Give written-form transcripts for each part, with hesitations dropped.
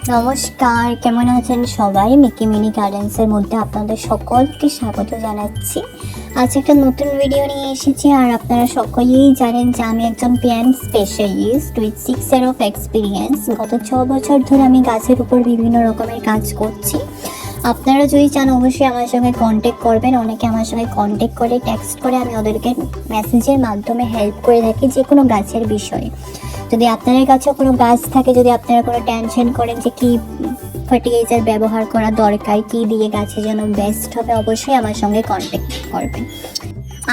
নমস্কার, কেমন আছেন সবাই? মিকি মিনি গার্ডেন্সের মধ্যে আপনাদের সকলকে স্বাগত জানাচ্ছি। আজ একটা নতুন ভিডিও নিয়ে এসেছি। আর আপনারা সকলেই জানেন যে আমি একজন plant specialist with 6 year of experience. গত 6 বছর ধরে আমি গাছের উপর বিভিন্ন রকমের কাজ করছি। আপনারা যদি চান অবশ্যই আমার সঙ্গে কন্ট্যাক্ট করবেন। অনেকে আমার সঙ্গে কন্ট্যাক্ট করে, টেক্সট করে, আমি ওদেরকে মেসেজের মাধ্যমে হেল্প করে থাকি যে কোনো গাছের বিষয়ে। যদি আপনাদের কাছে কোনো গাছ থাকে, যদি আপনারা কোনো টেনশন করেন যে কী ফার্টিলাইজার ব্যবহার করা দরকার, কী দিয়ে গাছে যেন বেস্ট হবে, অবশ্যই আমার সঙ্গে কন্ট্যাক্ট করবেন।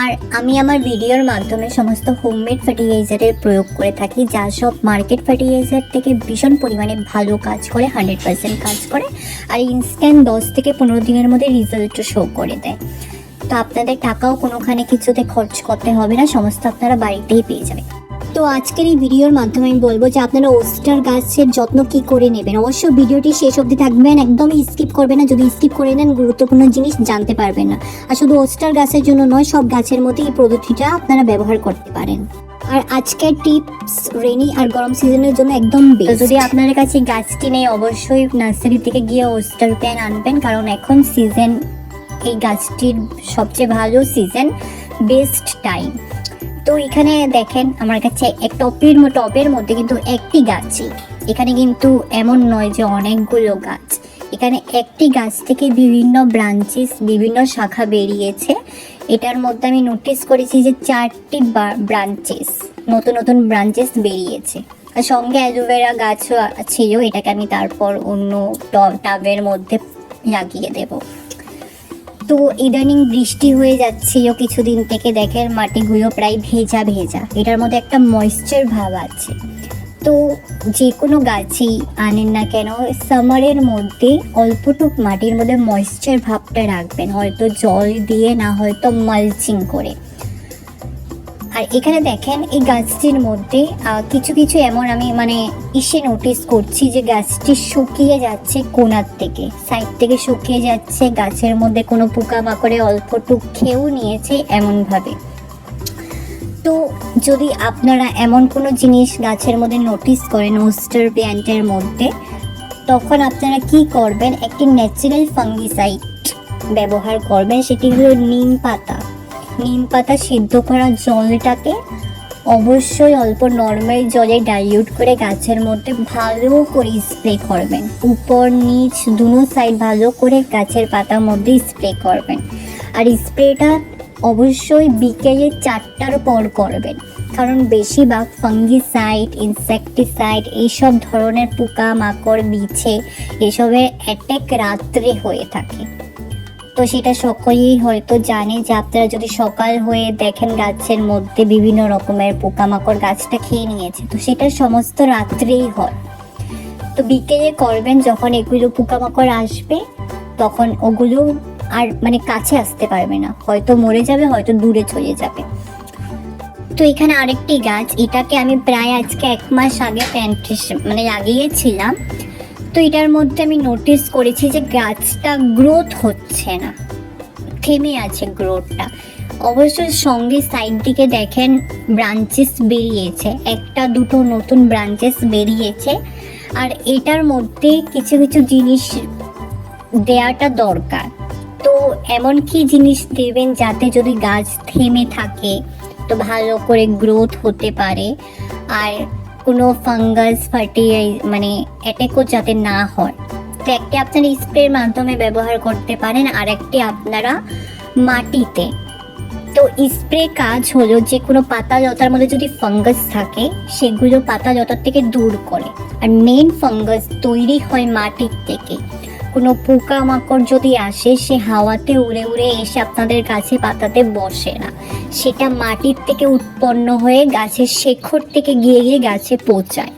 আর আমি আমার ভিডিওর মাধ্যমে সমস্ত হোমমেড ফার্টিলাইজারের প্রয়োগ করে থাকি, যা সব মার্কেট ফার্টিলাইজার থেকে ভীষণ পরিমাণে ভালো কাজ করে, 100% কাজ করে। আর ইনস্ট্যান্ট 10 থেকে 15 দিনের মধ্যে রেজাল্টও শো করে দেয়। তো আপনাদের টাকাও কোনোখানে কিছুতে খরচ করতে হবে না, সমস্ত আপনারা বাড়িতেই পেয়ে যাবেন। তো আজকের এই ভিডিওর মাধ্যমে আমি বলবো যে আপনারা ওস্টার গাছের যত্ন কি করে নেবেন। অবশ্য ভিডিওটি শেষ অবধি থাকবেন, একদমই স্কিপ করবেন না। যদি স্কিপ করে নেন গুরুত্বপূর্ণ জিনিস জানতে পারবেন না। আর শুধু ওস্টার গাছের জন্য নয়, সব গাছের মধ্যে এই পদ্ধতিটা আপনারা ব্যবহার করতে পারেন। আর আজকের টিপস রেনি আর গরম সিজনের জন্য একদম বেস্ট। যদি আপনাদের কাছে গাছটি নেই, অবশ্যই নার্সারি থেকে গিয়ে ওস্টার প্ল্যান্ট আনবেন, কারণ এখন সিজন, এই গাছটির সবচেয়ে ভালো সিজন, বেস্ট টাইম। তো এখানে দেখেন আমার কাছে এক টবের মধ্যে কিন্তু একটি গাছই, এখানে কিন্তু এমন নয় যে অনেকগুলো গাছ। এখানে একটি গাছ থেকে বিভিন্ন ব্রাঞ্চেস, বিভিন্ন শাখা বেরিয়েছে। এটার মধ্যে আমি নোটিস করেছি যে 4টি ব্রাঞ্চেস, নতুন নতুন ব্রাঞ্চেস বেরিয়েছে। আর সঙ্গে অ্যালোভেরা গাছও ছিল, এটাকে আমি তারপর অন্য টাবের মধ্যে লাগিয়ে দেবো। তো ইদানিং বৃষ্টি হয়ে যাচ্ছিল কিছুদিন থেকে, দেখেন মাটিগুলো প্রায় ভেজা ভেজা, এটার মধ্যে একটা ময়েশ্চার ভাব আছে। তো যে কোনো গাছই আনেন না কেন, সামারের মধ্যে অল্পটুক মাটির মধ্যে ময়েশ্চার ভাবটা রাখবেন, হয়তো জল দিয়ে, না হয়তো মালচিং করে। আর এখানে দেখেন এই গাছটির মধ্যে কিছু কিছু এমন আমি নোটিস করছি যে গাছটি শুকিয়ে যাচ্ছে, কোণার থেকে, সাইড থেকে শুকিয়ে যাচ্ছে। গাছের মধ্যে কোনো পোকামাকড়ে অল্পটুক খেয়েও নিয়েছে এমনভাবে। তো যদি আপনারা এমন কোনো জিনিস গাছের মধ্যে নোটিস করেন ওস্টার প্ল্যান্টের মধ্যে, তখন আপনারা কি করবেন, একটি ন্যাচারাল ফাঙ্গিসাইড ব্যবহার করবেন। সেটি হলো নিম পাতা সিদ্ধ করা জলটাকে অবশ্যই অল্প নর্মাল জলে ডাইলিউট করে গাছের মধ্যে ভালো করে স্প্রে করবেন। উপর নিচ দুনো সাইড ভালো করে গাছের পাতার মধ্যে স্প্রে করবেন। আর স্প্রেটা অবশ্যই বিকেলে 4টার পর করবেন, কারণ বেশিরভাগ ফাঙ্গিসাইড, ইনসেকটিসাইড, এইসব ধরনের পোকা মাকড়, বিছে, এসবের অ্যাটাক রাত্রে হয়ে থাকে। তো সেটা সকলেই হয়তো জানে যে আপনারা যদি সকাল হয়ে দেখেন গাছের মধ্যে বিভিন্ন রকমের পোকামাকড় গাছটা খেয়ে নিয়েছে, তো সেটা সমস্ত রাত্রেই হয়। তো বিকেলে করবেন, যখন এগুলো পোকামাকড় আসবে তখন ওগুলো আর কাছে আসতে পারবে না, হয়তো মরে যাবে, হয়তো দূরে চলে যাবে। তো এখানে আরেকটি গাছ, এটাকে আমি প্রায় আজকে 1 মাস আগে লাগিয়েছিলাম। তো এটার মধ্যে আমি নোটিস করেছি যে গাছটা গ্রোথ হচ্ছে না, থেমে আছে গ্রোথটা। অবশ্যই সঙ্গে সাইড দিকে দেখেন ব্রাঞ্চেস বেরিয়েছে, 1-2 নতুন ব্রাঞ্চেস বেরিয়েছে। আর এটার মধ্যে কিছু কিছু জিনিস দেওয়াটা দরকার। তো এমন কি জিনিস দেবেন যাতে যদি গাছ থেমে থাকে তো ভালো করে গ্রোথ হতে পারে, আর কোনো ফাঙ্গাস অ্যাটাকও যাতে না হয়। তো একটি আপনারা স্প্রের মাধ্যমে ব্যবহার করতে পারেন, আর একটি আপনারা মাটিতে। তো স্প্রে কাজ হলো যে কোনো পাতা লতার মধ্যে যদি ফাঙ্গাস থাকে সেগুলো পাতা লতার থেকে দূর করে। আর মেইন ফাঙ্গাস তৈরি হয় মাটির থেকে। কোনো পোকামাকড় যদি আসে, সে হাওয়াতে উড়ে উড়ে এসে আপনাদের গাছে পাতাতে বসে না, সেটা মাটির থেকে উৎপন্ন হয়ে গাছের শেকড় থেকে গিয়ে গিয়ে গাছে পৌঁছায়।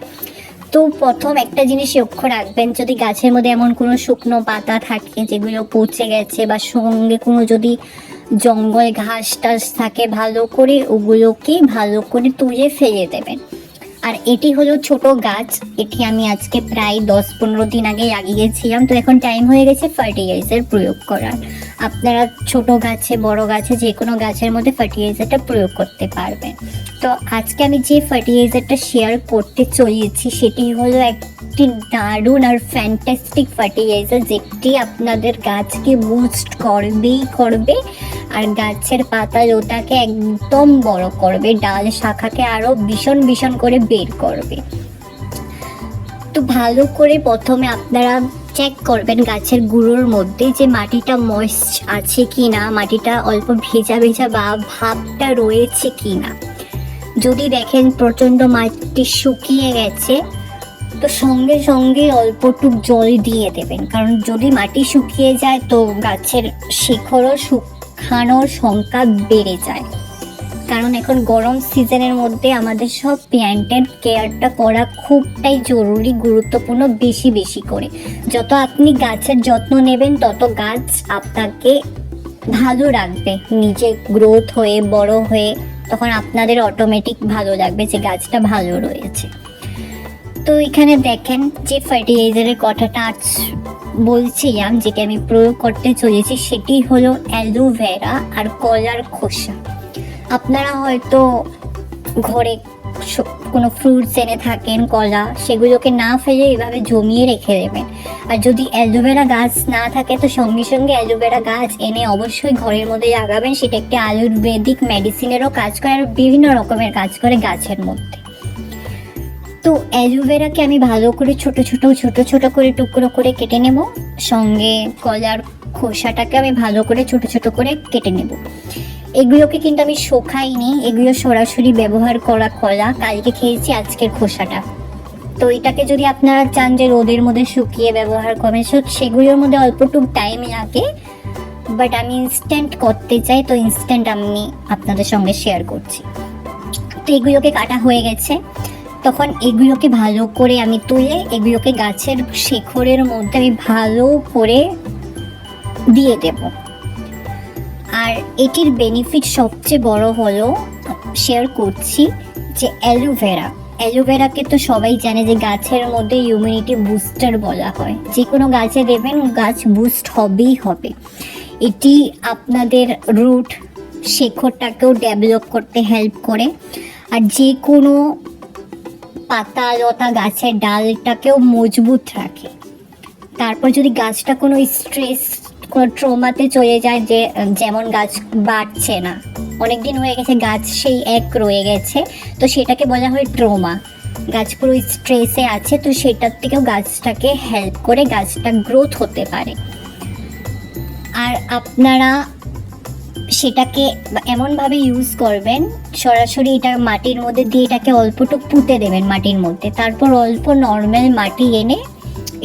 তো প্রথম একটা জিনিস লক্ষ্য রাখবেন, যদি গাছের মধ্যে এমন কোনো শুকনো পাতা থাকে যেগুলো পচে গেছে, বা সঙ্গে কোনো যদি জঙ্গল ঘাস টাস থাকে, ভালো করে ওগুলোকে ভালো করে তুলে ফেলে দেবেন। আর এটি হলো ছোট গাছ, এটি আমি আজকে প্রায় 10-15 দিন আগে লাগিয়েছিলাম। তো এখন টাইম হয়ে গেছে ফার্টিলাইজার প্রয়োগ করার। আপনারা ছোট গাছে বড় গাছে যে কোনো গাছের মধ্যে ফার্টিলাইজারটা প্রয়োগ করতে পারবেন। তো আজকে আমি যে ফার্টিলাইজারটা শেয়ার করতে চলেছি সেটি হলো একটি দারুণ আর ফ্যান্টাস্টিক ফার্টিলাইজার, যেটি আপনাদের গাছকে বুস্ট করবেই করবে আর গাছের পাতা লতাকে একদম বড় করবে, ডাল শাখাকে আরো ভীষণ ভীষণ করে বের করবে। তো ভালো করে প্রথমে আপনারা চেক করবেন গাছের গুঁড়োর মধ্যে যে মাটিটা ময়েস্ট আছে কিনা, মাটিটা অল্প ভেজা ভেজা বা ভাবটা রয়েছে কিনা। যদি দেখেন প্রচণ্ড মাটি শুকিয়ে গেছে তো সঙ্গে সঙ্গে অল্পটুক জল দিয়ে দেবেন, কারণ যদি মাটি শুকিয়ে যায় তো গাছের শিকড়ও শুকানোর সংখ্যা বেড়ে যায়। কারণ এখন গরম সিজনের মধ্যে আমাদের সব প্ল্যান্টের কেয়ারটা করা খুবটাই জরুরি, গুরুত্বপূর্ণ, বেশি বেশি করে। যত আপনি গাছের যত্ন নেবেন তত গাছ আপনাকে ভালো রাখবে, নিজে গ্রোথ হয়ে বড় হয়ে, তখন আপনাদের অটোমেটিক ভালো লাগবে যে গাছটা ভালো রয়েছে। তো এখানে দেখেন যে ফার্টিলাইজারের কথাটা আজ বলছিলাম, যেটা আমি প্রয়োগ করতে চলেছি সেটি হলো অ্যালোভেরা আর কলার খোসা। আপনারা হয়তো ঘরে কোনো ফ্রুটস এনে থাকেন কলা, সেগুলোকে না ফেলে এভাবে জমিয়ে রেখে দেবেন। আর যদি অ্যালোভেরা গাছ না থাকে তো সঙ্গে সঙ্গে অ্যালোভেরা গাছ এনে অবশ্যই ঘরের মধ্যে লাগাবেন। সেটা একটি আয়ুর্বেদিক মেডিসিনেরও কাজ করে আর বিভিন্ন রকমের কাজ করে গাছের মধ্যে। তো অ্যালোভেরাকে আমি ভালো করে ছোট ছোট করে টুকরো করে কেটে নেব, সঙ্গে কলার খোসাটাকে আমি ভালো করে ছোট ছোট করে কেটে নেব। এগুলোকে কিন্তু আমি শুকাইনি, এগুলো সরাসরি ব্যবহার করা কলা, কালকে খেয়েছি আজকের খোসাটা। তো এটাকে যদি আপনারা চান যে রোদের মধ্যে শুকিয়ে ব্যবহার করবেন, সেগুলোর মধ্যে অল্পটুক টাইম লাগে, বাট আমি ইনস্ট্যান্ট করতে চাই, তো ইনস্ট্যান্ট আমি আপনাদের সঙ্গে শেয়ার করছি। তো এগুলোকে কাটা হয়ে গেছে, তখন এগুলোকে ভালো করে আমি তুলে এগুলোকে গাছের শিকড়ের মধ্যে আমি ভালো করে দিয়ে দেব। আর এটির বেনিফিট সবচেয়ে বড় হলো শেয়ার করছি যে অ্যালোভেরাকে তো সবাই জানে যে গাছের মধ্যে ইমিউনিটি বুস্টার বলা হয়। যে কোনো গাছে দেবেন গাছ বুস্ট হবেই হবে। এটি আপনাদের রুট শিকড়টাকেও ডেভেলপ করতে হেল্প করে, আর যে কোনো পাতা লতা গাছের ডালটাকেও মজবুত রাখে। তারপর যদি গাছটা কোনো স্ট্রেস কোনো ট্রমাতে চলে যায়, যে যেমন গাছ বাড়ছে না, অনেক দিন হয়ে গেছে গাছ সেই এক রয়ে গেছে, তো সেটাকে বলা হয় ট্রমা। গাছ পুরো স্ট্রেসে আছে, তো সেটার থেকেও গাছটাকে হেল্প করে গাছটা গ্রোথ হতে পারে। আর আপনারা সেটাকে এমনভাবে ইউজ করবেন, সরাসরি এটা মাটির মধ্যে দিয়ে এটাকে অল্পটুক পুঁতে দেবেন মাটির মধ্যে, তারপর অল্প নর্মাল মাটি এনে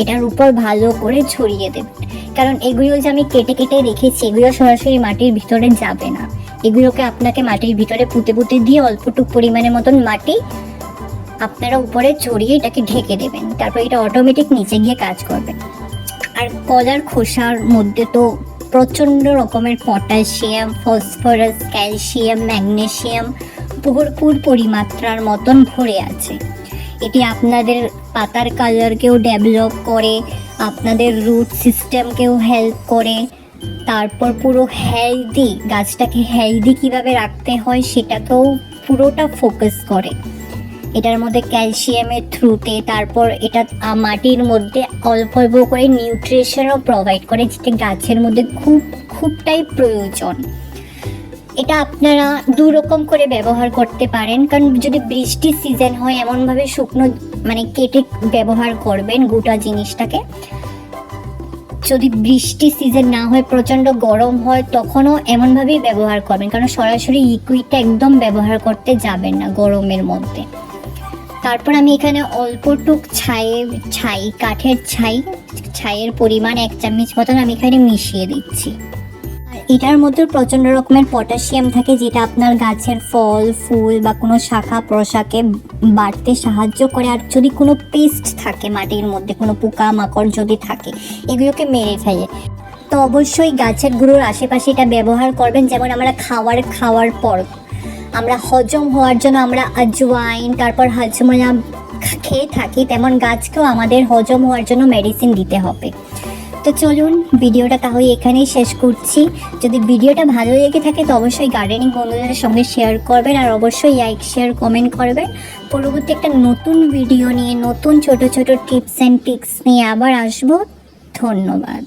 এটার উপর ভালো করে ছড়িয়ে দেবেন। কারণ এগুলো যে আমি কেটে কেটে রেখেছি এগুলো সরাসরি মাটির ভিতরে যাবে না, এগুলোকে আপনাকে মাটির ভিতরে পুঁতে পুঁতে দিয়ে অল্পটুক পরিমাণের মতন মাটি আপনারা উপরে ছড়িয়ে এটাকে ঢেকে দেবেন, তারপর এটা অটোমেটিক নিচে গিয়ে কাজ করবে। আর কলার খোসার মধ্যে তো প্রচণ্ড রকমের পটাশিয়াম, ফসফরাস, ক্যালসিয়াম, ম্যাগনেসিয়াম ভরপুর পরিমাত্রার মতন ভরে আছে। এটি আপনাদের পাতার কালারকেও ডেভেলপ করে, আপনাদের রুট সিস্টেমকেও হেল্প করে, তারপর পুরো হেলদি গাছটাকে হেলদি কীভাবে রাখতে হয় সেটাকেও পুরোটা ফোকাস করে এটার মধ্যে ক্যালসিয়ামের থ্রুতে। তারপর এটা মাটির মধ্যে অল্প অল্প করে নিউট্রিশনও প্রোভাইড করে, যেটা গাছের মধ্যে খুবটাই প্রয়োজন। এটা আপনারা দু রকম করে ব্যবহার করতে পারেন, কারণ যদি বৃষ্টির সিজন হয় এমনভাবে শুকনো মানে কেটে ব্যবহার করবেন গোটা জিনিসটাকে। যদি বৃষ্টি সিজন না হয়, প্রচণ্ড গরম হয়, তখনও এমনভাবেই ব্যবহার করবেন, কারণ সরাসরি লিকুইডটা একদম ব্যবহার করতে যাবেন না গরমের মধ্যে। তারপর আমি এখানে অল্পটুক কাঠের ছাইয়ের পরিমাণ 1 চামচ মতন আমি এখানে মিশিয়ে দিচ্ছি। আর এটার মধ্যে প্রচণ্ড রকমের পটাশিয়াম থাকে, যেটা আপনার গাছের ফল ফুল বা কোনো শাখা প্রশাখে বাড়তে সাহায্য করে। আর যদি কোনো পেস্ট থাকে মাটির মধ্যে, কোনো পোকা মাকড় যদি থাকে, এগুলোকে মেরে ফেলে। তো অবশ্যই গাছের গুঁড়োর আশেপাশে এটা ব্যবহার করবেন, যেমন আমরা খাওয়ার পর আমরা হজম হওয়ার জন্য আমরা আজওয়াইন তারপর হাজমোলা খেয়ে থাকি, তেমন গাছকেও আমাদের হজম হওয়ার জন্য মেডিসিন দিতে হবে। তো চলুন ভিডিওটা তাহলে এখানেই শেষ করছি। যদি ভিডিওটা ভালো লেগে থাকে তো অবশ্যই গার্ডেনিং বন্ধুদের সঙ্গে শেয়ার করবেন, আর অবশ্যই লাইক শেয়ার কমেন্ট করবেন। পরবর্তী একটা নতুন ভিডিও নিয়ে, নতুন ছোট ছোট টিপস অ্যান্ড ট্রিক্স নিয়ে আবার আসবো। ধন্যবাদ।